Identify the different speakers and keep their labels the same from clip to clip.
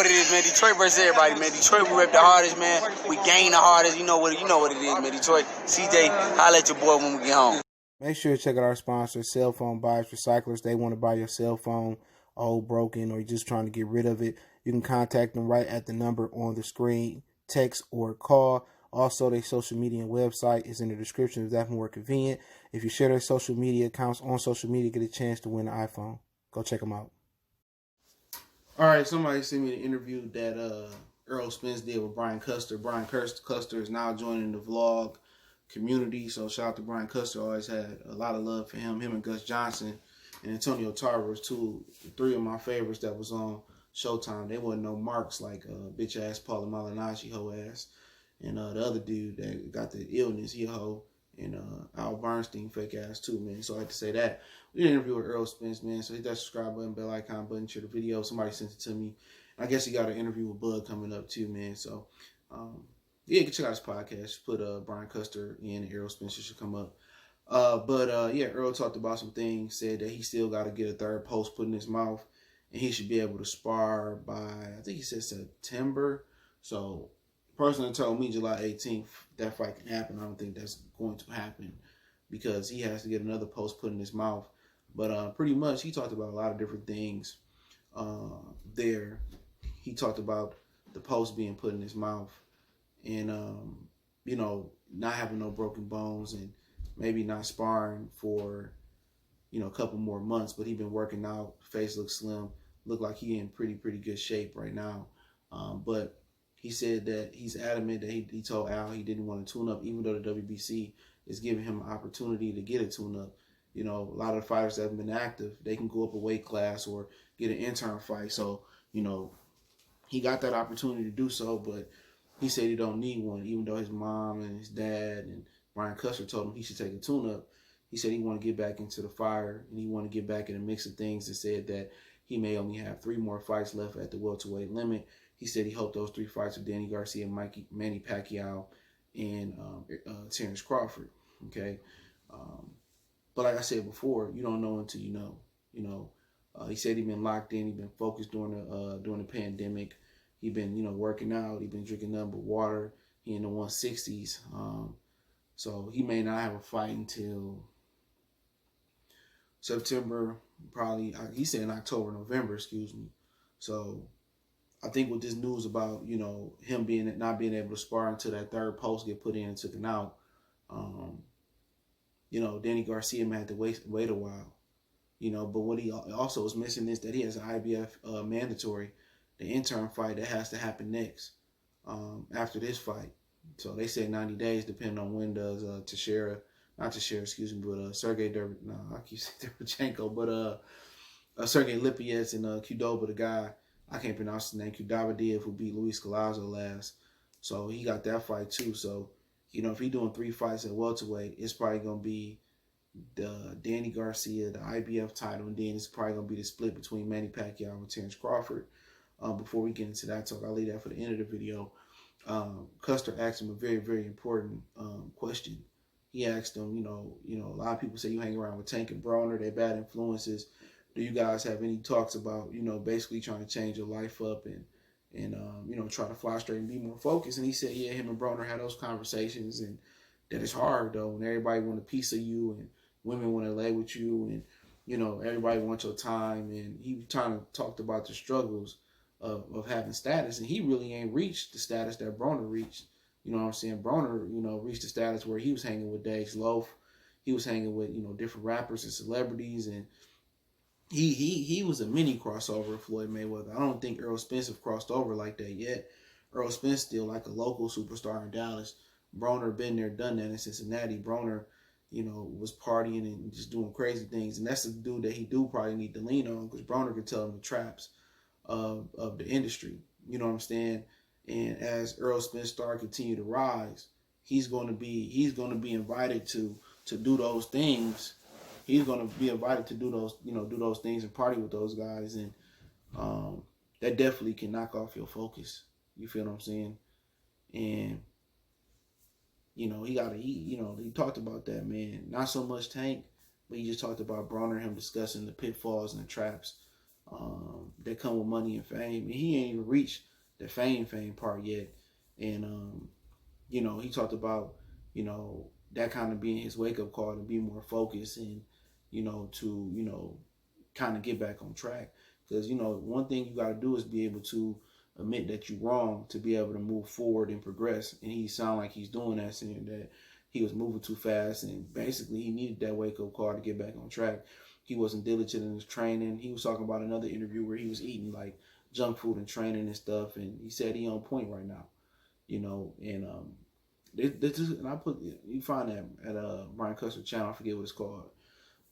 Speaker 1: what it is, man. Detroit versus everybody, man. Detroit, we rep the hardest, man. We gain the hardest. You know what it is, man. Detroit, CJ, holla at your boy when we get home.
Speaker 2: Make sure to check out our sponsor, Cell Phone Buyers Recyclers. They want to buy your cell phone, old, broken, or you're just trying to get rid of it. You can contact them right at the number on the screen, text or call. Also, their social media and website is in the description if that's more convenient. If you share their social media accounts on social media, get a chance to win an iPhone. Go check them out. All right, somebody sent me the interview that Errol Spence did with Brian Custer. Brian Custer is now joining the vlog community, so shout out to Brian Custer. Always had a lot of love for him and Gus Johnson and Antonio Tarver was three of my favorites that was on Showtime. They wasn't no marks like bitch ass Paula Malignaggi hoe ass and the other dude that got the illness, he a hoe, and Al Bernstein fake ass too, man. So I had to say that. We did an interview with Errol Spence, man. So hit that subscribe button, bell icon button, share the video. Somebody sent it to me. And I guess he got an interview with Bud coming up too, man. So yeah, you can check out his podcast. Put Brian Custer in, Errol Spencer should come up. Yeah, Errol talked about some things, said that he still got to get a third post put in his mouth, and he should be able to spar by, I think he said September. So, personally told me July 18th, that fight can happen. I don't think that's going to happen because he has to get another post put in his mouth. But pretty much, he talked about a lot of different things there. He talked about the post being put in his mouth. And, you know, not having no broken bones and maybe not sparring for, you know, a couple more months. But he been working out. Face looks slim. Look like he in pretty good shape right now. But he said that he's adamant that he told Al he didn't want to tune up, even though the WBC is giving him an opportunity to get a tune up. You know, a lot of the fighters that have been active, they can go up a weight class or get an intern fight. So, you know, he got that opportunity to do so, but he said he don't need one, even though his mom and his dad and Brian Custer told him he should take a tune-up. He said he want to get back into the fire and he want to get back in the mix of things, and said that he may only have 3 more fights left at the welterweight limit. He said he hoped those 3 fights with Danny Garcia, Manny Pacquiao, and Terence Crawford. Okay, but like I said before, you don't know until you know. You know, he said he been locked in, he been focused during the pandemic. He been, you know, working out. He been drinking nothing but water. He in the 160s. So he may not have a fight until September, probably. He said in October, November, excuse me. So I think with this news about, you know, him not being able to spar until that third post get put in and taken out, you know, Danny Garcia may have to wait a while. You know, but what he also is missing is that he has an IBF mandatory, the intern fight that has to happen next after this fight. So they say 90 days, depending on when does Sergey Derevchenko, but Sergey Lippiets and Qdoba, the guy, I can't pronounce his name, Qdoba who beat Luis Collazo last. So he got that fight too. So, you know, if he's doing 3 fights at welterweight, it's probably going to be the Danny Garcia, the IBF title, and then it's probably going to be the split between Manny Pacquiao and Terence Crawford. Before we get into that talk, I'll leave that for the end of the video. Custer asked him a very important question. He asked him, you know, a lot of people say you hang around with Tank and Broner, they're bad influences. Do you guys have any talks about, you know, basically trying to change your life up and you know, try to fly straight and be more focused? And he said, yeah, him and Broner had those conversations, and that it's hard though when everybody want a piece of you and women want to lay with you, and you know, everybody wants your time. And he kind of talked about the struggles of having status, and he really ain't reached the status that Broner reached. You know what I'm saying? Broner, you know, reached the status where he was hanging with Dave Loaf. He was hanging with, you know, different rappers and celebrities, and he was a mini crossover with Floyd Mayweather. I don't think Errol Spence have crossed over like that yet. Errol Spence still like a local superstar in Dallas. Broner been there, done that in Cincinnati. Broner, you know, was partying and just doing crazy things, and that's the dude that he do probably need to lean on, because Broner could tell him the traps of the industry. You know what I'm saying? And as Errol Spence continue to rise, he's going to be invited to do those things. He's going to be invited to do those things and party with those guys, and that definitely can knock off your focus. You feel what I'm saying? And you know, he talked about that, man. Not so much Tank, but he just talked about Broner and him discussing the pitfalls and the traps that come with money and fame. And he ain't even reached the fame part yet. And he talked about, that kind of being his wake up call to be more focused and, to kind of get back on track. Because, one thing you got to do is be able to admit that you're wrong to be able to move forward and progress. And he sound like he's doing that, saying that he was moving too fast, and basically he needed that wake up call to get back on track. He wasn't diligent in his training. He was talking about another interview where he was eating like junk food and training and stuff, and he said he on point right now, and and I put, you find that at Brian Custer channel. I forget what it's called,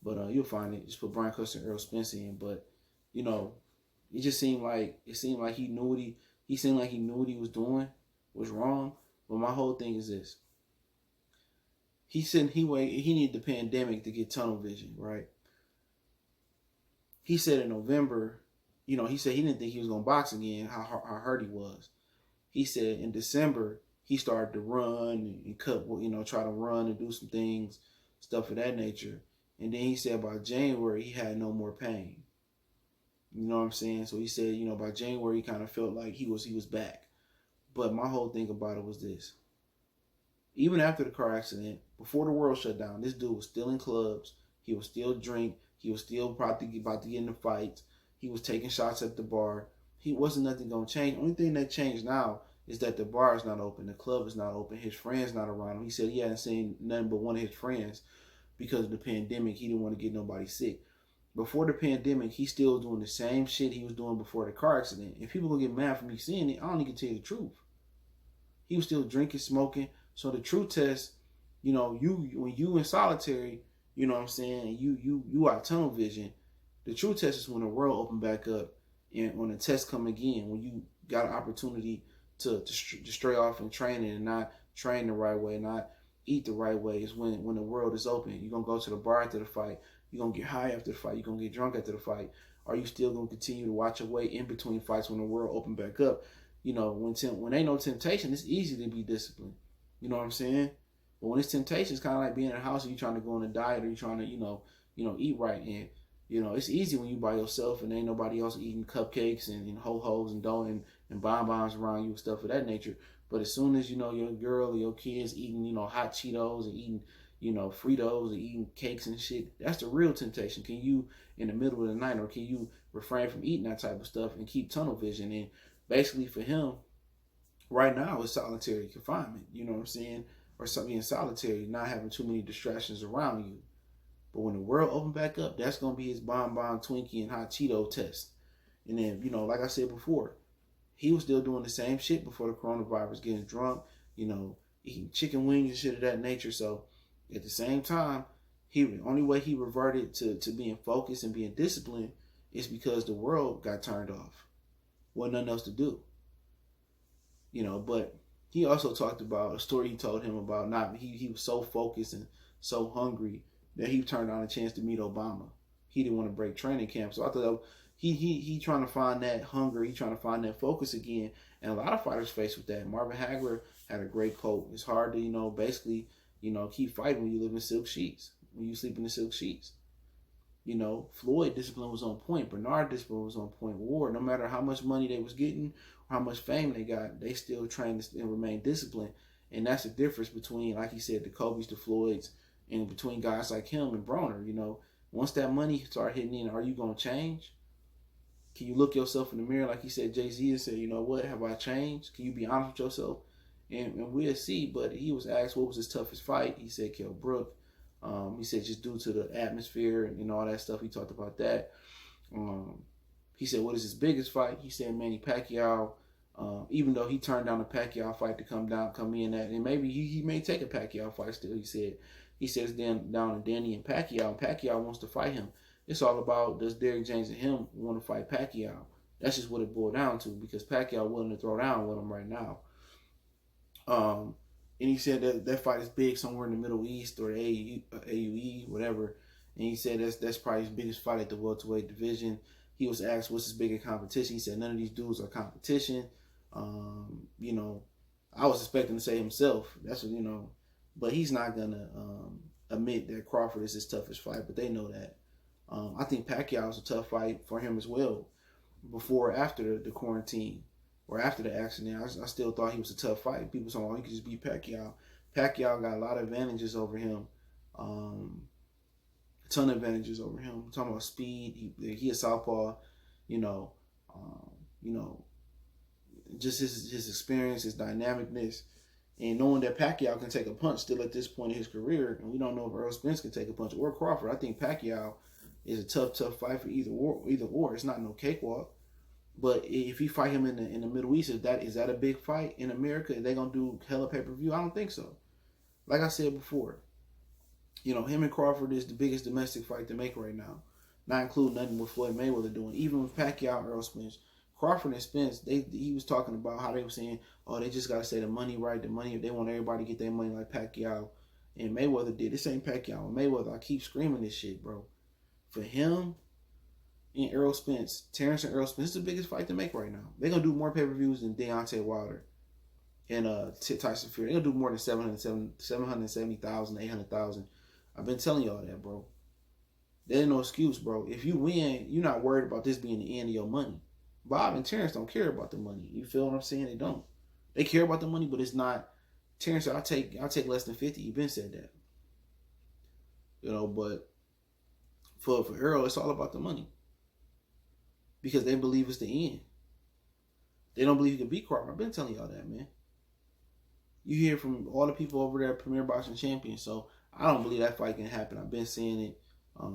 Speaker 2: but you'll find it. Just put Brian Custer and Errol Spence in. But it just seemed like he knew what he seemed like he knew what he was doing was wrong. But my whole thing is this: he said he needed the pandemic to get tunnel vision, right? He said in November, he said he didn't think he was gonna box again. How hurt he was. He said in December he started to run and cut, try to run and do some things, stuff of that nature. And then he said by January he had no more pain. You know what I'm saying? So he said, by January he kind of felt like he was back. But my whole thing about it was this: even after the car accident, before the world shut down, this dude was still in clubs. He was still drink. He was still about to get in the fights. He was taking shots at the bar. He wasn't nothing gonna change. Only thing that changed now is that the bar is not open, the club is not open, his friends not around him. He said he hadn't seen nothing but one of his friends because of the pandemic. He didn't want to get nobody sick. Before the pandemic, he's still doing the same shit he was doing before the car accident. If people gonna get mad for me saying it, I don't even tell you the truth. He was still drinking, smoking. So the true test, when you in solitary, you know what I'm saying, you are tunnel vision. The true test is when the world open back up and when the test come again, when you got an opportunity to stray off and training and not train the right way, not eat the right way, is when the world is open. You're going to go to the bar after the fight. You're going to get high after the fight. You're going to get drunk after the fight. Are you still going to continue to watch your weight in between fights when the world open back up? When ain't no temptation, it's easy to be disciplined. You know what I'm saying? But when it's temptation, it's kind of like being in a house and you're trying to go on a diet or you're trying to, eat right. And, it's easy when you by yourself and ain't nobody else eating cupcakes and ho-hos and dough and bonbons around you and stuff of that nature. But as soon as, your girl or your kids eating, hot Cheetos and eating, Fritos and eating cakes and shit, that's the real temptation. Can you, in the middle of the night, or can you refrain from eating that type of stuff and keep tunnel vision? And basically for him, right now, it's solitary confinement, you know what I'm saying? Or something in solitary, not having too many distractions around you. But when the world open back up, that's going to be his bonbon, Twinkie, and hot Cheeto test. And then, like I said before, he was still doing the same shit before the coronavirus, getting drunk, eating chicken wings and shit of that nature. So at the same time, the only way he reverted to being focused and being disciplined is because the world got turned off. Wasn't nothing else to do. But he also talked about a story he told him about he was so focused and so hungry that he turned down a chance to meet Obama. He didn't want to break training camp. So I thought he trying to find that hunger, he trying to find that focus again. And a lot of fighters face with that. Marvin Hagler had a great quote. It's hard to, basically, keep fighting when you live in silk sheets, when you sleep in the silk sheets. Floyd discipline was on point. Bernard discipline was on point. Ward, no matter how much money they was getting or how much fame they got, they still trained and remain disciplined. And that's the difference between, like he said, the Kobe's, the Floyds, and between guys like him and Broner. Once that money start hitting in, are you going to change? Can you look yourself in the mirror, like he said, Jay-Z, and say, what, have I changed? Can you be honest with yourself? And we'll see. But he was asked what was his toughest fight. He said Kell Brook. He said just due to the atmosphere and all that stuff. He talked about that. He said, what is his biggest fight? He said Manny Pacquiao. Even though he turned down the Pacquiao fight to come in at, and maybe he may take a Pacquiao fight still. He says down to Danny and Pacquiao wants to fight him. It's all about, does Derrick James and him want to fight Pacquiao? That's just what it boiled down to, because Pacquiao willing to throw down with him right now. And he said that fight is big somewhere in the Middle East or the AUE, whatever. And he said that's probably his biggest fight at the welterweight division. He was asked what's his biggest competition. He said none of these dudes are competition. I was expecting to say himself. That's what, but he's not gonna admit that Crawford is his toughest fight. But they know that. I think Pacquiao was a tough fight for him as well. Before or after the quarantine or after the accident, I still thought he was a tough fight. People saying, "Oh, he could just beat Pacquiao." Pacquiao got a lot of advantages over him. A ton of advantages over him. I'm talking about speed. He a southpaw. You know, you know, just his experience, his dynamicness, and knowing that Pacquiao can take a punch still at this point in his career, and we don't know if Errol Spence can take a punch or Crawford. I think Pacquiao is a tough fight for either or. It's not no cakewalk. But if you fight him in the Middle East, is that a big fight in America? Are they gonna do hella pay-per-view? I don't think so. Like I said before, him and Crawford is the biggest domestic fight to make right now. Not including nothing with Floyd Mayweather doing. Even with Pacquiao and Errol Spence. Crawford and Spence, he was talking about how they were saying, oh, they just gotta say the money right, the money, they want everybody to get their money like Pacquiao and Mayweather did. This ain't Pacquiao and Mayweather. I keep screaming this shit, bro. For him and Errol Spence, Terence and Errol Spence, this is the biggest fight to make right now. They're gonna do more pay-per-views than Deontay Wilder and Tyson Fury. They're gonna do more than 770,000, 800,000. I've been telling y'all that, bro. There ain't no excuse, bro. If you win, you're not worried about this being the end of your money. Bob and Terence don't care about the money. You feel what I'm saying? They don't. They care about the money, but it's not. Terence said, I'll take less than 50. You've been said that. But for Errol, it's all about the money. Because they believe it's the end. They don't believe he can beat Crawford. I've been telling y'all that, man. You hear from all the people over there at Premier Boxing Champions, so I don't believe that fight can happen. I've been seeing it.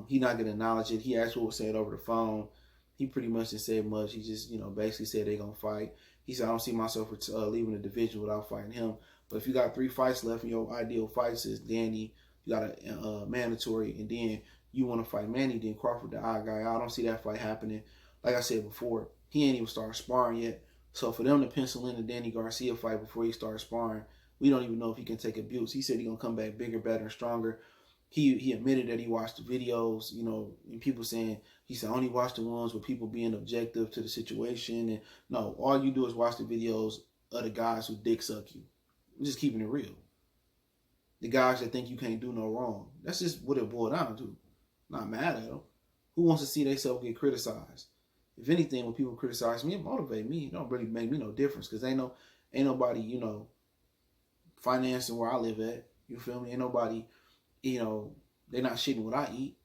Speaker 2: He not going to acknowledge it. He actually said it over the phone. He pretty much didn't say much. He just, basically said they're going to fight. He said, I don't see myself leaving the division without fighting him. But if you got 3 fights left and your ideal fights is Danny, you got a mandatory, and then you want to fight Manny, then Crawford the odd guy. I don't see that fight happening. Like I said before, he ain't even started sparring yet. So for them to pencil in the Danny Garcia fight before he starts sparring, we don't even know if he can take abuse. He said he's going to come back bigger, better, and stronger. He admitted that he watched the videos, and people saying, he said, I only watched the ones with people being objective to the situation. And no, all you do is watch the videos of the guys who dick suck you. I'm just keeping it real. The guys that think you can't do no wrong. That's just what it boiled down to. Not mad at them. Who wants to see themselves get criticized? If anything, when people criticize me, it motivate me. It don't really make me no difference because ain't nobody, financing where I live at. You feel me? Ain't nobody, they're not shitting what I eat.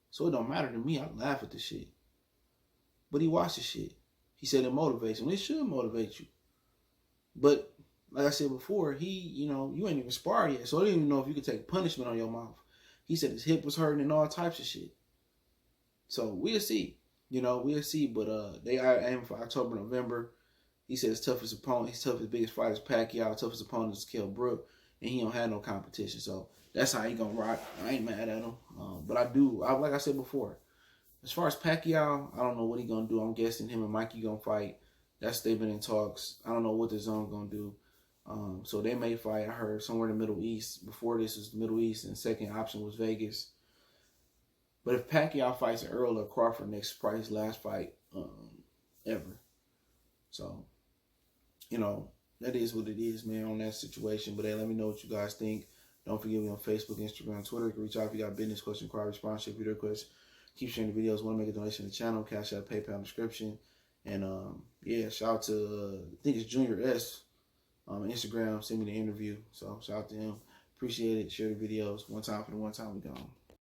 Speaker 2: So it don't matter to me. I laugh at the shit. But he watched the shit. He said it motivates him. It should motivate you. But like I said before, you ain't even sparred yet. So I didn't even know if you could take punishment on your mouth. He said his hip was hurting and all types of shit. So we'll see. We'll see. But they are aiming for October, November. He said his toughest biggest fight is Pacquiao. Toughest opponent is Kell, Brook. And he don't have no competition. So that's how he gonna rock. I ain't mad at him. But like I said before, as far as Pacquiao, I don't know what he gonna do. I'm guessing him and Mikey gonna fight. They've been in talks. I don't know what the zone gonna do. So they may fight. I heard somewhere in the Middle East. Before this was the Middle East, and second option was Vegas. But if Pacquiao fights Errol or Crawford next, probably his last fight ever. So, that is what it is, man, on that situation. But hey, let me know what you guys think. Don't forget me on Facebook, Instagram, Twitter. You can reach out if you got business question, inquiry, sponsorship, video requests. Keep sharing the videos. Want to make a donation to the channel? Cash App, PayPal description. And shout out to I think it's Junior S. Instagram. Send me the interview. So shout out to him. Appreciate it. Share the videos. One time for the one time we gone.